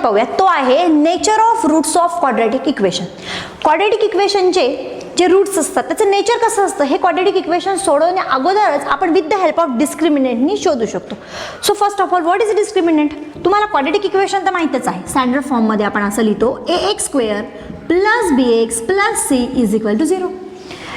पाहूया, तो आहे nature of roots of quadratic equation. Quadratic इक्वेशनचे जे रूट्स असतात त्याचं नेचर कसं असतं हे क्वाड्रॅटिक इक्वेशन सोडवण्या अगोदरच आपण विथ द हेल्प ऑफ डिस्क्रिमिनंटनी शोधू शकतो. So first of all what is discriminant? तुम्हाला क्वाड्रॅटिक इक्वेशन तर माहितच आहे. स्टँडर्ड फॉर्ममध्ये आपण असं लिहितो ax square plus bx plus c is equal to 0.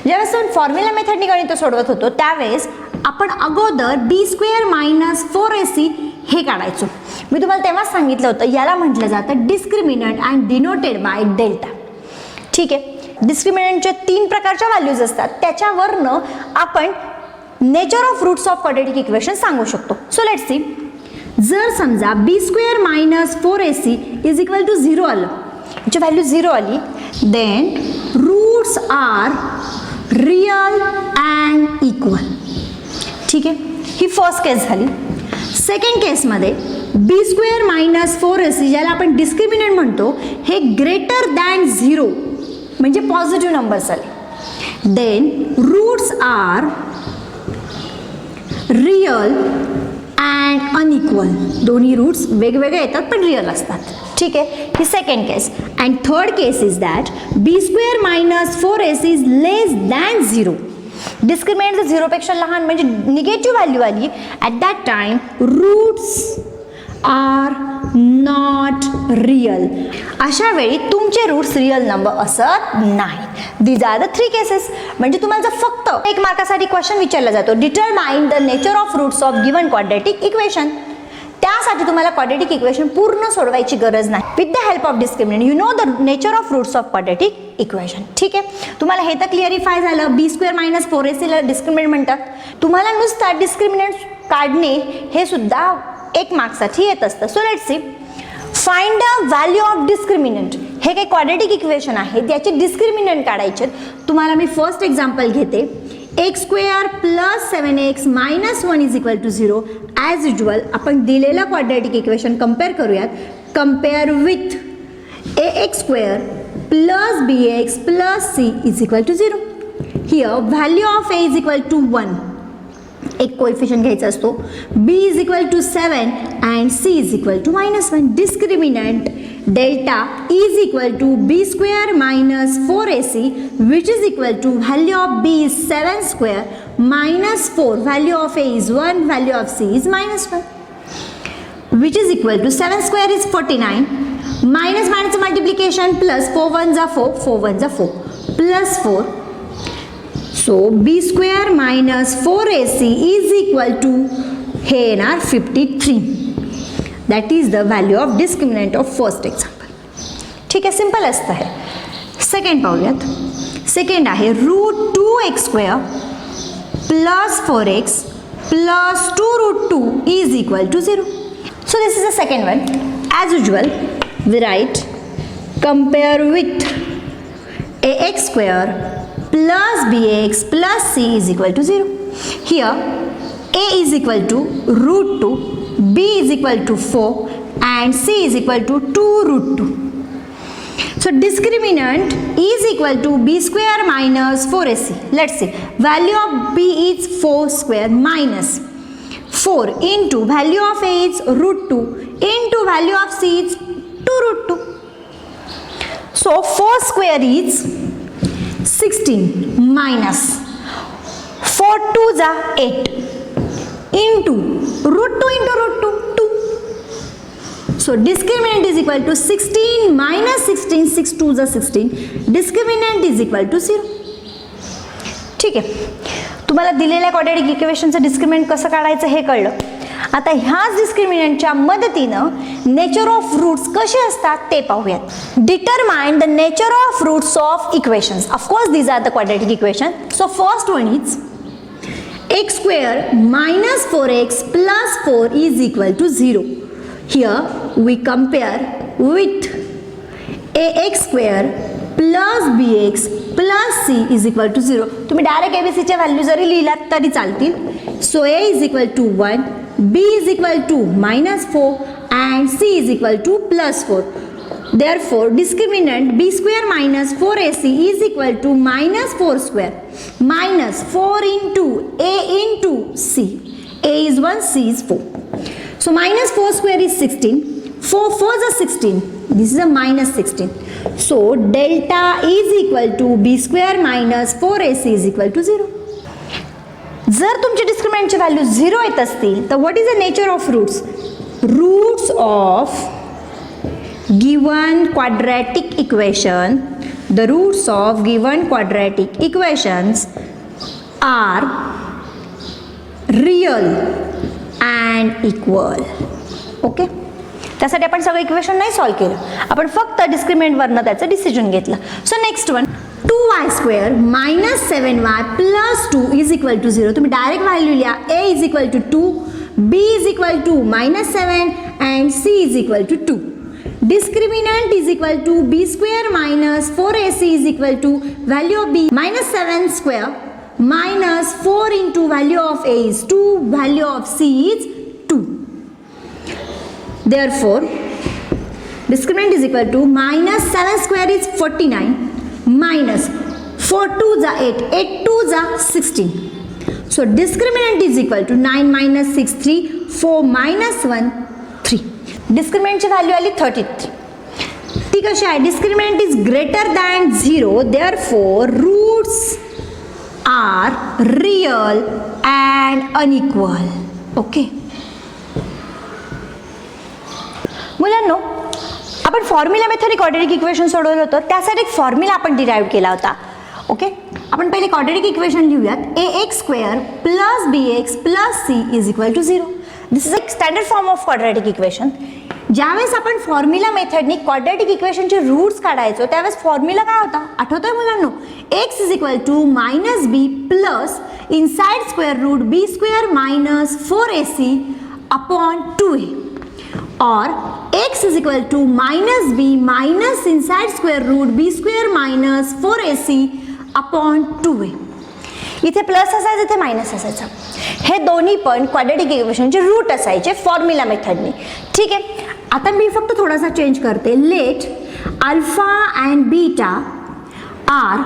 ज्यावेळेस आपण फॉर्म्युला मेथडनी गणित सोडवत होतो त्यावेळेस आपण अगोदर बी स्क्वेअर मायनस 4ac हे काढायचो. मी तुम्हाला तेव्हाच सांगितलं होतं याला म्हटलं जातं discriminant and denoted by delta. ठीक आहे, डिस्क्रिमिनंटचे 3 प्रकारच्या व्हॅल्यूज असतात, त्याच्यावरनं आपण nature of roots of quadratic equation सांगू शकतो. सो लेट्स सी, जर समजा B square minus 4ac is equal to 0 आलं, याची व्हॅल्यू 0 आली, then roots are real and equal. ठीक आहे, ही फर्स्ट केस झाली. सेकंड केसमध्ये बी स्क्वेअर मायनस 4ac ज्याला आपण डिस्क्रिमिनंट म्हणतो हे ग्रेटर दॅन 0 म्हणजे पॉझिटिव्ह नंबर्स आले, then roots are real and unequal. दोन्ही रूट्स वेगवेगळे येतात पण रियल असतात. ठीक आहे, ही second case. And third case is that B square minus 4ac is less than 0. Discriminant जर 0 पेक्षा लहान म्हणजे निगेटिव्ह व्हॅल्यू आली, at that time roots are not real. अशा वेळी तुमचे रूट्स रियल नंबर असत नाहीत. These are the 3 cases. म्हणजे तुम्हाला जर फक्त 1 मार्कासाठी क्वेश्चन विचारला जातो, determine the nature of roots of given quadratic equation, त्यासाठी तुम्हाला क्वाड्रॅटिक इक्वेशन पूर्ण सोडवायची गरज नाही. With the help of discriminant you know the nature of roots of quadratic equation. ठीक आहे, तुम्हाला हे तर क्लिअरिफाय झालं. बी स्क्वेअर मायनस 4ac ला डिस्क्रिमिनंट म्हणतात. तुम्हाला नुसतं डिस्क्रिमिनंट काढणे हे सुद्धा 1 मार्क्ससाठी येत असतं. So let's see, find the value of discriminant. हे काही क्वाड्रॅटिक इक्वेशन आहे त्याचे डिस्क्रिमिनंट काढायचे. तुम्हाला मी फर्स्ट एक्झाम्पल घेते. X square plus 7x minus 1 is equal to 0. As usual आपण दिलेला क्वाड्रॅटिक इक्वेशन कम्पेअर करूयात. Compare with ax square plus bx plus c is equal to 0. Here value of a is equal to 1. एक coefficient घ्यायचा असतो. b is equal to 7 and c is equal to -1. Discriminant delta is equal to b square minus 4ac which is equal to value of b is 7 square minus 4, value of a is 1, value of c is -1 which is equal to 7 square is 49, minus minus multiplication plus 4 1 जा 4, 4 1 जा 4 plus 4. So b square minus 4ac is equal to हे येणार 53. That is the value of discriminant of first example. ठीक आहे, simple असतं हे. Second पाहूयात. Second आहे root 2x square plus 4x plus 2 root 2 is equal to 0. So this is the second one. As usual, we write compare with ax square plus bx plus c is equal to 0. Here a is equal to root 2, b is equal to 4 and c is equal to 2 root 2. So discriminant is equal to b square minus 4ac. Let's see, value of b is 4 square minus 4 into value of a is root 2 into value of c is 2 root 2. So 4 square is 16 minus 4 2 जा 8 into root 2 into root 2 2. So discriminant is equal to 16 minus 16, 6 2 जा 16. Discriminant is equal to 0. ठीक आहे, तुम्हाला दिलेल्या quadratic इक्वेशनचं discriminant कसं काढायचं हे कळलं. आता ह्याच डिस्क्रिमिनंटच्या मदतीनं नेचर ऑफ रूट्स कसे असतात ते पाहूयात. Determine the nature of roots of equations. Of course these are the quadratic equation. So first one is x square minus 4x plus 4 is equal to 0. Here we compare with ax square plus bx plus c is equal to 0. तुम्ही direct abc च्या value जरी लिहिलात तरी चालतील. So a is equal to 1, b is equal to -4 and c is equal to +4. Therefore discriminant b square minus 4ac is equal to -4 square minus 4 into a into c. A is 1, c is 4. So -4 square is 16, 4 4s are 16. This is a minus 16. So delta is equal to b square minus 4ac is equal to 0. जर तुमचे डिस्क्रिमिनंटची value 0 येत असतील तर what is the nature of roots? Roots of given quadratic equation, the roots of given quadratic equations are real and equal. Okay, त्यासाठी आपण सगळं equation नाही solve केलं, आपण फक्त डिस्क्रिमिनंटवरनं त्याचं डिसिजन घेतलं. So next one, 2y² minus 7y plus 2 is equal to 0. तुम्ही डायरेक्ट व्हॅल्यू लिहा. a is equal to 2, b is equal to minus 7 and c is equal to 2. Discriminant is equal to b square minus 4ac is equal to value of b minus 7 square minus 4 into value of a is 2, value of c is 2. Therefore, discriminant is equal to minus 7 square is 49 minus 4 2s are 8, 8 2s are 16. So discriminant is equal to 9 minus 6 3, 4 minus 1 3. डिस्क्रिमिनंटची value आली 33. ती कशी आहे? Discriminant is greater than 0, therefore roots are real and unequal. Okay मुलांनो, आपण formula मेथडने quadratic equation सोडवलं होतं, त्यासाठी एक फॉर्म्युला आपण डिराईव्ह केला होता. ओके, आपण पहिले क्वाड्रॅटिक इक्वेशन लिहूयात. ax² plus bx plus c is equal to 0. This is a standard form of quadratic equation. ज्यावेळेस आपण फॉर्म्युला मेथडने क्वाड्रॅटिक इक्वेशनचे रूट्स काढायचो त्यावेळेस फॉर्म्युला काय होता आठवतोय मुलांनो? x is equal to minus B plus inside square root B square minus 4ac upon 2a, और x is equal to minus B minus inside square root B square minus 4ac upon 2a. इथे plus असायचं, इथे minus असायचं. हे दोन्ही पण quadratic इक्वेशनचे route असायचे फॉर्म्युला मेथडने. ठीक आहे, आता मी फक्त थोडासा चेंज करते. Let alpha and beta are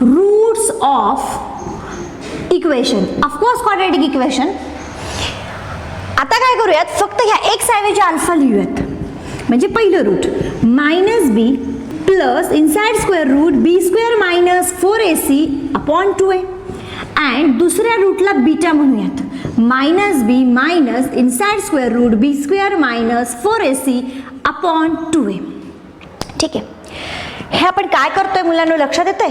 roots of equation, of course quadratic equation. आता काय करूयात, फक्त ह्या एक्स ऐवजी अल्फा लिहूयात. म्हणजे पहिलं root minus B plus inside square root B square minus 4ac upon 2a, and दुसऱ्या रूटला बीटा म्हणूयात. मायनस बी मायनस इनसाइड स्क्वेअर रूट बी square minus 4ac upon 2a. ठीक आहे, हे आपण काय करतोय मुलांना लक्षात येतंय?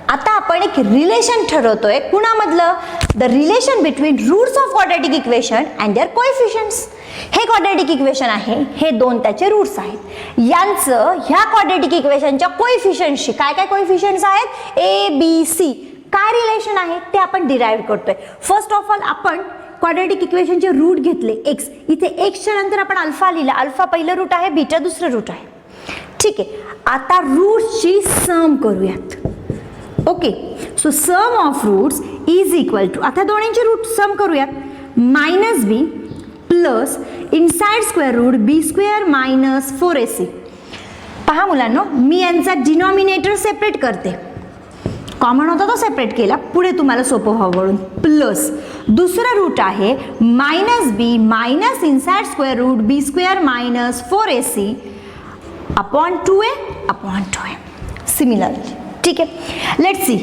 आता आपण एक रिलेशन ठरवतोय. कुणामधलं? The relation between roots of quadratic equation and their coefficients. हे क्वाड्रॅटिक इक्वेशन आहे, हे दोन त्याचे रूट्स आहेत. यांचं ह्या क्वाड्रॅटिक इक्वेशनच्या कोएफिशियंट्सशी काय काय कोएफिशियंट्स आहेत? ए बी सी काय रिलेशन आहे ते आपण डिराईव्ह करतोय. फर्स्ट ऑफ ऑल आपण क्वाड्रॅटिक इक्वेशनचे रूट घेतले एक्स. इथे एक्सच्या नंतर आपण अल्फा लिहिला. अल्फा पहिलं रूट आहे, बीटा दुसरं रूट आहे. ठीक आहे, आता रूट्सची सम करूयात. Okay, so sum of roots is equal to, आता दोन्हींचे रूट सम करूयात. मायनस बी प्लस इनसाइड स्क्वेअर रूट बी स्क्वेअर मायनस 4ac. पहा मुलांनो, मी यांचा डिनॉमिनेटर सेपरेट करते. कॉमन होता तो सेपरेट केला, पुढे तुम्हाला सोपं व्हावं म्हणून. प्लस दुसरा रूट आहे मायनस बी मायनस इनसाइड स्क्वेअर रूट बी square minus 4ac upon 2a upon 2a. Similarly ठीक आहे, लेट्स सी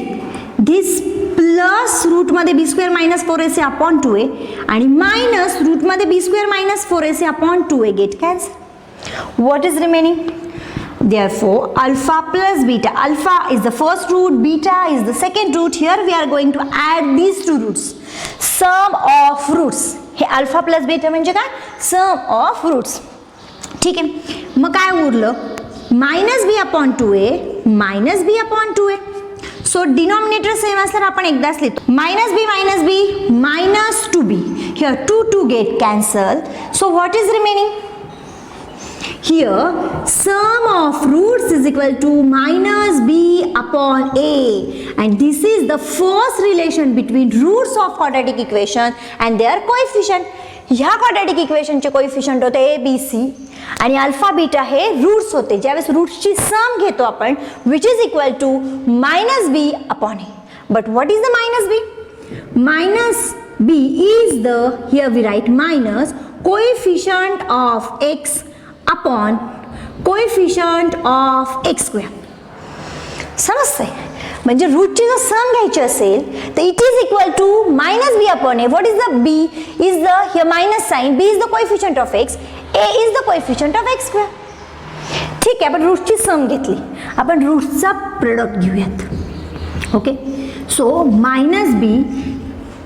दिस प्लस रूटमध्ये B square minus 4ac upon 2a आणि मायनस रूटमध्ये B square minus 4ac upon 2a get cancel. What is remaining? Therefore, alpha plus beta. Alpha is the first root, beta is the second root. Here we are going to add these two roots. Sum of roots. हे alpha plus beta म्हणजे काय? Sum of roots. ठीक आहे, मग काय उरलं? Minus बी upon 2a minus बी upon 2a. So denominator same असल्यावर आपण एकदाच लिहितो. Minus B minus 2b. Here 2 get cancelled. So what is remaining? Here sum of roots is equal to minus b upon a, and this is the first relation between roots of quadratic equation and their coefficient. ह्या quadratic equation चे coefficient होते a b c आणि alpha beta हे roots होते. ज्यावेळेस रूट्सची सम घेतो आपण which is equal to minus b upon a. But what is the minus b? Minus b is the, here we write minus coefficient of x upon coefficient of x square. समजतंय? म्हणजे रूटची जर sum घ्यायची असेल तर it is equal to minus B upon a. What is the b? Is the here minus sign. B is the coefficient of x, a is the coefficient of x square. ठीक आहे, आपण रूटची sum घेतली, आपण रूटचा product घेऊयात. Okay, so minus B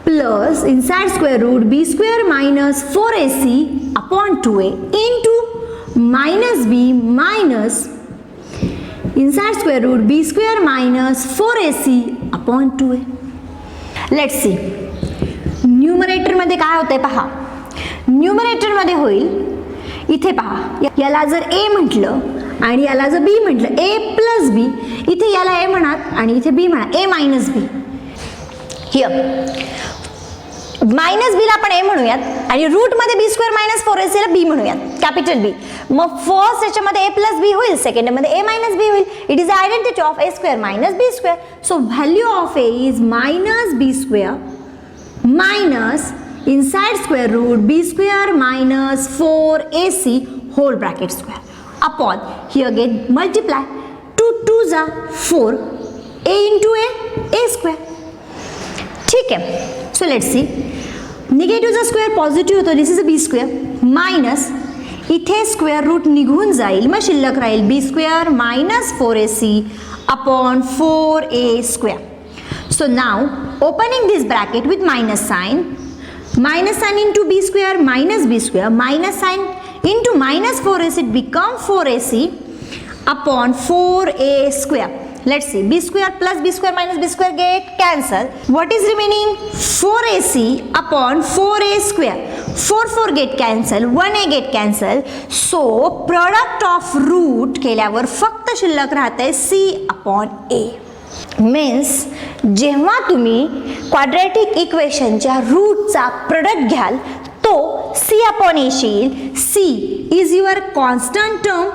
plus inside square root B square minus 4ac upon 2a into minus B minus inside square root b square minus 4ac upon 2a. Let's see. Numerator मध्ये काय होतंय पहा. Numerator मध्ये होईल इथे पहा, याला जर a म्हटलं आणि याला जर b म्हटलं, a प्लस b, इथे याला a म्हणा आणि इथे b म्हणा, a मायनस b. हिअर मायनस बी ला आपण ए म्हणूयात आणि रूट मध्ये बी स्क्वेअर मायनस 4ac ला बी म्हणूयात, कॅपिटल बी. मग फर्स्ट याच्यामध्ये ए प्लस बी होईल, सेकंड मध्ये ए मायनस बी होईल. It is identity of a square minus B square. So value of a is minus B square minus inside square root B square minus 4ac whole bracket square upon here again multiply 2 2 जा 4 a into A square. ठीक आहे, so let's see. निगेटिव्हचा square positive होतो, this is a B square minus इथे square root निघून जाईल, मग शिल्लक राहील B square minus 4ac upon 4a square. So now opening this bracket with minus sign into B square minus B square minus sign into minus 4ac it become 4ac upon 4a square. Let's see, b square plus b square minus b square get cancel. What is remaining? 4ac upon 4a square. 4 get cancel, 1a get cancel. So product of root केल्यावर फक्त शिल्लक राहते c upon a. Means जेव्हा तुम्ही quadratic इक्वेशनच्या रूटचा product घ्याल तो c upon a येईल. c is your constant term.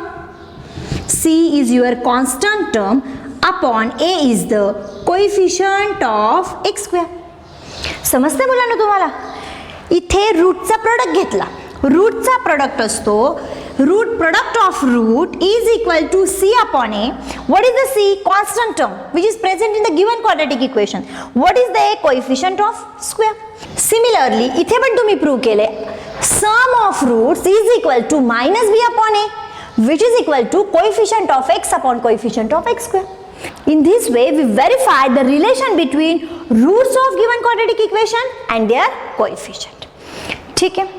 c is your constant term upon a is the coefficient of x square. समजते मुलांना तुम्हाला? इथे रूटचा प्रोडक्ट घेतला, रूटचा प्रोडक्ट असतो, root product of root is equal to c upon a. What is the c? Constant term which is present in the given quadratic equation. What is the a? Coefficient of square. Similarly इथे पण तुम्ही prove केले, sum of roots is equal to minus b upon a which is equal to coefficient of x upon coefficient of x square. In this way we verified the relation between roots of given quadratic equation and their coefficient. ठीक आहे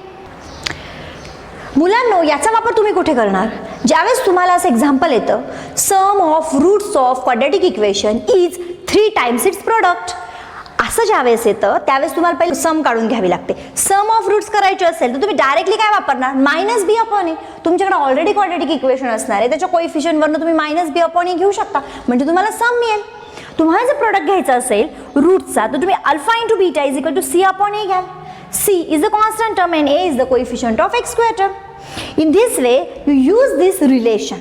मुलांनो, याचा वापर तुम्ही कुठे करणार? ज्यावेळेस तुम्हाला असं एक्झाम्पल येतं, sum of roots of quadratic equation is 3 times its product, असं ज्यावेळेस येतं त्यावेळेस तुम्हाला पहिले सम काढून घ्यावी लागते. सम ऑफ रूट्स करायचे असेल तर तुम्ही डायरेक्टली काय वापरणार? मायनस बी अपॉन ए. तुमच्याकडे ऑलरेडी क्वाड्रॅटिक इक्वेशन असणार आहे, त्याच्या कोएफिशियंटवरनं तुम्ही मायनस बी अपॉन ए घेऊ शकता, म्हणजे तुम्हाला सम मिळेल. तुम्हाला जर प्रोडक्ट घ्यायचा असेल रूटचा तर तुम्ही alpha into beta is equal to C upon A घ्याल. c is the constant term and a is the coefficient of x square term. In this way you use this relation.